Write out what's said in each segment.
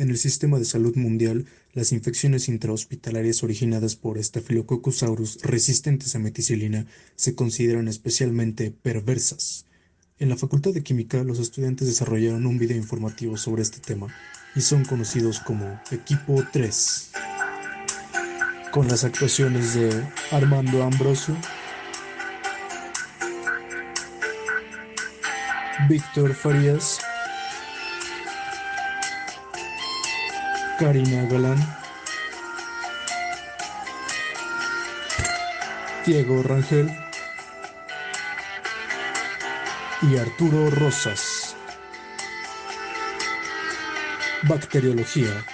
En el sistema de salud mundial, las infecciones intrahospitalarias originadas por Staphylococcus aureus resistentes a meticilina se consideran especialmente perversas. En la Facultad de Química, los estudiantes desarrollaron un video informativo sobre este tema y son conocidos como Equipo 3, con las actuaciones de Armando Ambrosio, Víctor Farías, Karina Galán, Diego Rangel y Arturo Rosas. Bacteriología.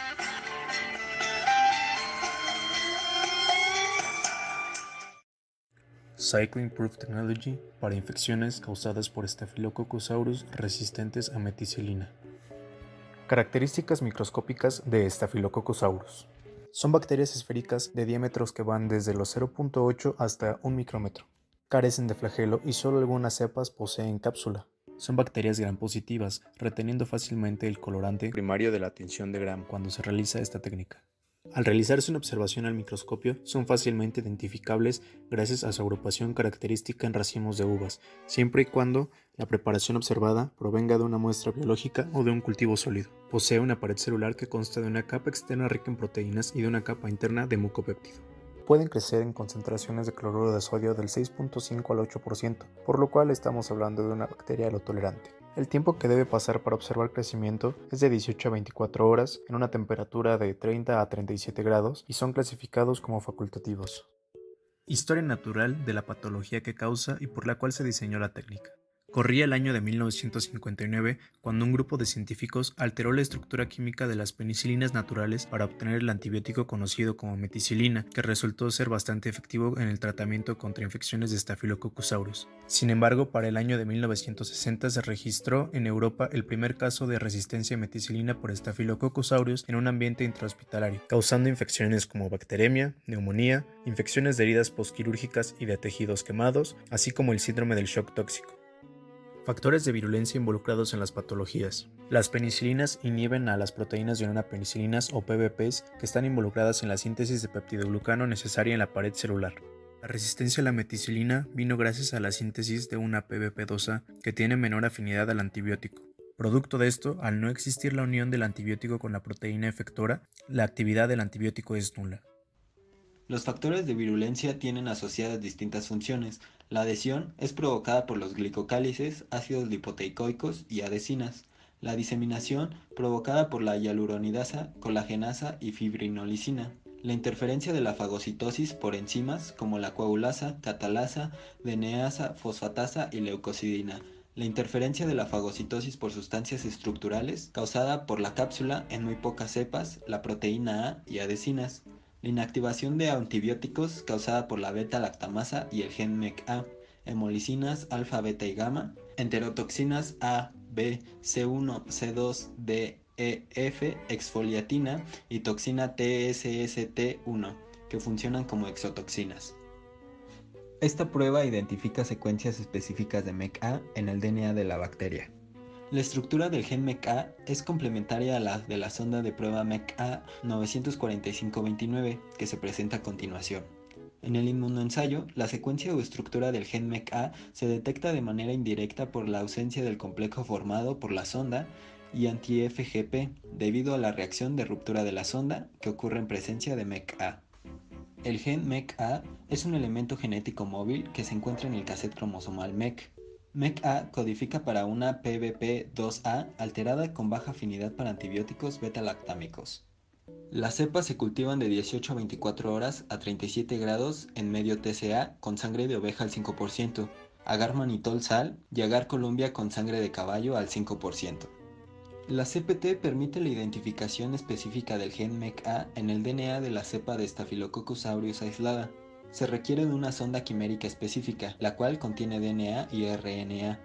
Cycling Proof Technology para infecciones causadas por Staphylococcus aureus resistentes a meticilina. Características microscópicas de Staphylococcus aureus. Son bacterias esféricas de diámetros que van desde los 0.8 hasta 1 micrómetro. Carecen de flagelo y solo algunas cepas poseen cápsula. Son bacterias gram-positivas, reteniendo fácilmente el colorante primario de la tinción de Gram cuando se realiza esta técnica. Al realizarse una observación al microscopio, son fácilmente identificables gracias a su agrupación característica en racimos de uvas, siempre y cuando la preparación observada provenga de una muestra biológica o de un cultivo sólido. Posee una pared celular que consta de una capa externa rica en proteínas y de una capa interna de mucopéptido. Pueden crecer en concentraciones de cloruro de sodio del 6.5 al 8%, por lo cual estamos hablando de una bacteria halotolerante. El tiempo que debe pasar para observar crecimiento es de 18 a 24 horas en una temperatura de 30 a 37 grados y son clasificados como facultativos. Historia natural de la patología que causa y por la cual se diseñó la técnica. Corría el año de 1959 cuando un grupo de científicos alteró la estructura química de las penicilinas naturales para obtener el antibiótico conocido como meticilina, que resultó ser bastante efectivo en el tratamiento contra infecciones de Staphylococcus aureus. Sin embargo, para el año de 1960 se registró en Europa el primer caso de resistencia a meticilina por Staphylococcus aureus en un ambiente intrahospitalario, causando infecciones como bacteremia, neumonía, infecciones de heridas postquirúrgicas y de tejidos quemados, así como el síndrome del shock tóxico. Factores de virulencia involucrados en las patologías. Las penicilinas inhiben a las proteínas de una penicilinas o PBPs que están involucradas en la síntesis de peptidoglucano necesaria en la pared celular. La resistencia a la meticilina vino gracias a la síntesis de una PBP2A que tiene menor afinidad al antibiótico. Producto de esto, al no existir la unión del antibiótico con la proteína efectora, la actividad del antibiótico es nula. Los factores de virulencia tienen asociadas distintas funciones. La adhesión es provocada por los glicocálices, ácidos lipoteicoicos y adhesinas. La diseminación provocada por la hialuronidasa, colagenasa y fibrinolicina. La interferencia de la fagocitosis por enzimas como la coagulasa, catalasa, DNA, fosfatasa y leucocidina. La interferencia de la fagocitosis por sustancias estructurales causada por la cápsula en muy pocas cepas, la proteína A y adhesinas. La inactivación de antibióticos causada por la beta-lactamasa y el gen MECA, hemolicinas alfa, beta y gamma, enterotoxinas A, B, C1, C2, D, E, F, exfoliatina y toxina TSST1, que funcionan como exotoxinas. Esta prueba identifica secuencias específicas de MECA en el DNA de la bacteria. La estructura del gen MECA es complementaria a la de la sonda de prueba MECA 94529 que se presenta a continuación. En el inmunoensayo, la secuencia o estructura del gen MECA se detecta de manera indirecta por la ausencia del complejo formado por la sonda y anti-FGP debido a la reacción de ruptura de la sonda que ocurre en presencia de MECA. El gen MECA es un elemento genético móvil que se encuentra en el cassette cromosomal MEC. MECA codifica para una PBP2A alterada con baja afinidad para antibióticos beta-lactámicos. Las cepas se cultivan de 18 a 24 horas a 37 grados en medio TCA con sangre de oveja al 5%, agar manitol sal y agar columbia con sangre de caballo al 5%. La CPT permite la identificación específica del gen MECA en el DNA de la cepa de Staphylococcus aureus aislada. Se requiere de una sonda quimérica específica, la cual contiene DNA y RNA.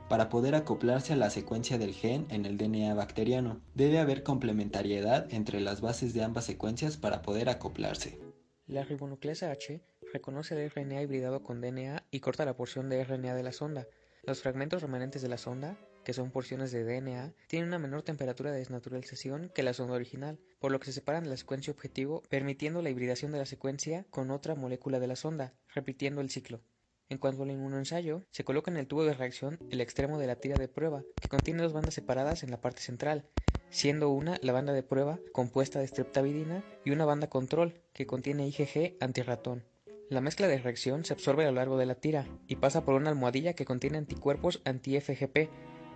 Para poder acoplarse a la secuencia del gen en el DNA bacteriano, debe haber complementariedad entre las bases de ambas secuencias para poder acoplarse. La ribonucleasa H reconoce el RNA hibridado con DNA y corta la porción de RNA de la sonda. Los fragmentos remanentes de la sonda que son porciones de DNA, tienen una menor temperatura de desnaturalización que la sonda original, por lo que se separan de la secuencia objetivo, permitiendo la hibridación de la secuencia con otra molécula de la sonda, repitiendo el ciclo. En cuanto al inmunoensayo, se coloca en el tubo de reacción el extremo de la tira de prueba, que contiene dos bandas separadas en la parte central, siendo una la banda de prueba compuesta de streptavidina y una banda control que contiene IgG antirratón. La mezcla de reacción se absorbe a lo largo de la tira y pasa por una almohadilla que contiene anticuerpos anti-FGP,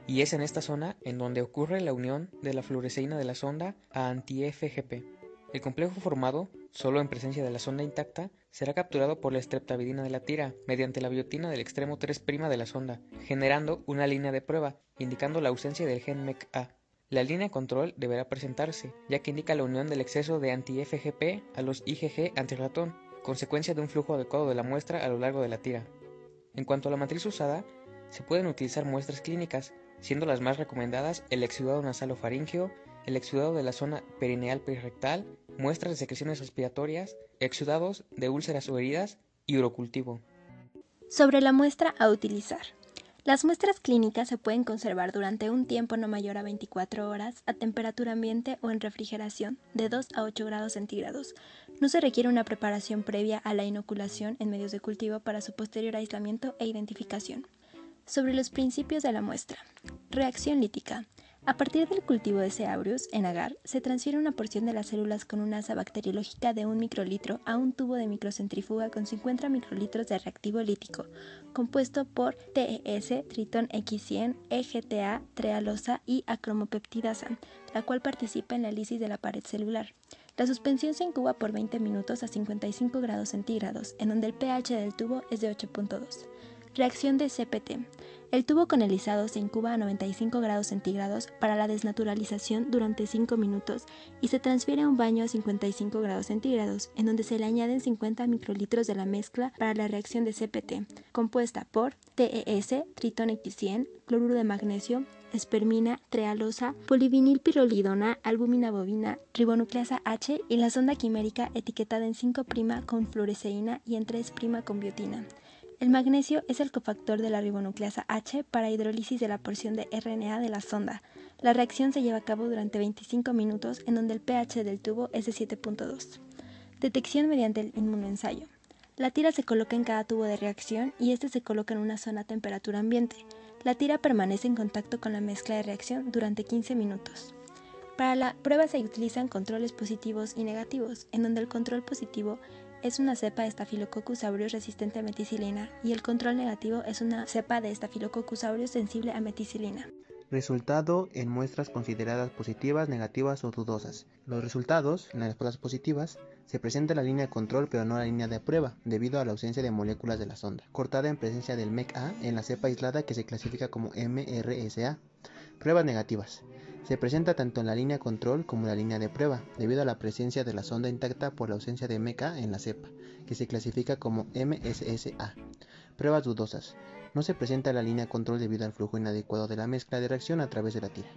y es en esta zona en donde ocurre la unión de la fluoresceína de la sonda a anti-FGP. El complejo formado, solo en presencia de la sonda intacta, será capturado por la streptavidina de la tira mediante la biotina del extremo 3' de la sonda, generando una línea de prueba, indicando la ausencia del gen MECA. La línea control deberá presentarse, ya que indica la unión del exceso de anti-FGP a los IgG antirratón, consecuencia de un flujo adecuado de la muestra a lo largo de la tira. En cuanto a la matriz usada, se pueden utilizar muestras clínicas, siendo las más recomendadas el exudado nasalofaríngeo, el exudado de la zona perineal perirectal, muestras de secreciones respiratorias, exudados de úlceras o heridas y urocultivo. Sobre la muestra a utilizar. Las muestras clínicas se pueden conservar durante un tiempo no mayor a 24 horas a temperatura ambiente o en refrigeración de 2 a 8 grados centígrados. No se requiere una preparación previa a la inoculación en medios de cultivo para su posterior aislamiento e identificación. Sobre los principios de la muestra. Reacción lítica. A partir del cultivo de C. aureus en agar, se transfiere una porción de las células con una asa bacteriológica de 1 microlitro a un tubo de microcentrifuga con 50 microlitros de reactivo lítico, compuesto por TES, tritón X100, EGTA, trealosa y acromopeptidasa, la cual participa en la lisis de la pared celular. La suspensión se incuba por 20 minutos a 55 grados centígrados, en donde el pH del tubo es de 8.2. Reacción de CPT. El tubo con el lisado se incuba a 95 grados centígrados para la desnaturalización durante 5 minutos y se transfiere a un baño a 55 grados centígrados, en donde se le añaden 50 microlitros de la mezcla para la reacción de CPT, compuesta por TES, tritón X100, cloruro de magnesio, espermina, trealosa, polivinilpirrolidona, albúmina bovina, ribonucleasa H y la sonda quimérica etiquetada en 5' con fluoresceína y en 3' con biotina. El magnesio es el cofactor de la ribonucleasa H para hidrólisis de la porción de RNA de la sonda. La reacción se lleva a cabo durante 25 minutos, en donde el pH del tubo es de 7.2. Detección mediante el inmunoensayo. La tira se coloca en cada tubo de reacción y este se coloca en una zona a temperatura ambiente. La tira permanece en contacto con la mezcla de reacción durante 15 minutos. Para la prueba se utilizan controles positivos y negativos, en donde el control positivo es una cepa de Staphylococcus aureus resistente a meticilina y el control negativo es una cepa de Staphylococcus aureus sensible a meticilina. Resultado en muestras consideradas positivas, negativas o dudosas. Los resultados, en las pruebas positivas, se presenta la línea de control pero no la línea de prueba, debido a la ausencia de moléculas de la sonda, cortada en presencia del MECA en la cepa aislada que se clasifica como MRSA. Pruebas negativas. Se presenta tanto en la línea control como en la línea de prueba, debido a la presencia de la sonda intacta por la ausencia de MECA en la cepa, que se clasifica como MSSA. Pruebas dudosas. No se presenta la línea control debido al flujo inadecuado de la mezcla de reacción a través de la tira.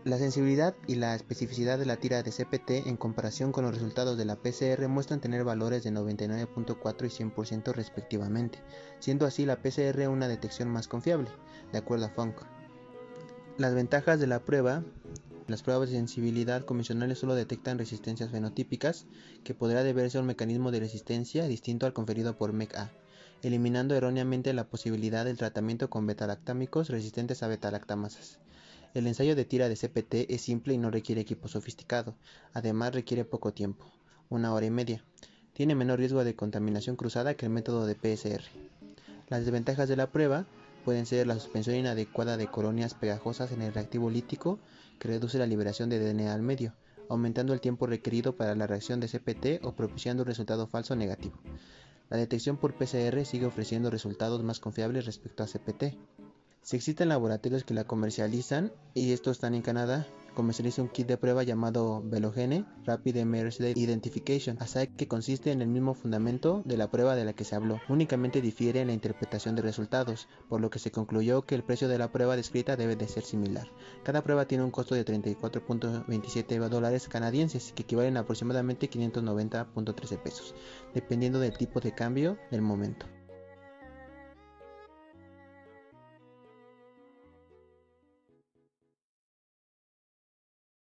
La sensibilidad y la especificidad de la tira de CPT en comparación con los resultados de la PCR muestran tener valores de 99.4 y 100% respectivamente, siendo así la PCR una detección más confiable, de acuerdo a Funk. Las ventajas de la prueba. Las pruebas de sensibilidad convencionales solo detectan resistencias fenotípicas, que podrá deberse a un mecanismo de resistencia distinto al conferido por MECA, eliminando erróneamente la posibilidad del tratamiento con betalactámicos resistentes a betalactamasas. El ensayo de tira de CPT es simple y no requiere equipo sofisticado, además requiere poco tiempo, 1 hora y media. Tiene menor riesgo de contaminación cruzada que el método de PCR. Las desventajas de la prueba pueden ser la suspensión inadecuada de colonias pegajosas en el reactivo lítico, que reduce la liberación de DNA al medio, aumentando el tiempo requerido para la reacción de CPT o propiciando un resultado falso negativo. La detección por PCR sigue ofreciendo resultados más confiables respecto a CPT. Si existen laboratorios que la comercializan, y estos están en Canadá, comercializa un kit de prueba llamado Velogene Rapid Emergence Identification Assay, que consiste en el mismo fundamento de la prueba de la que se habló, únicamente difiere en la interpretación de resultados, por lo que se concluyó que el precio de la prueba descrita debe de ser similar. Cada prueba tiene un costo de $34.27 canadienses, que equivalen a aproximadamente 590.13 pesos, dependiendo del tipo de cambio del momento.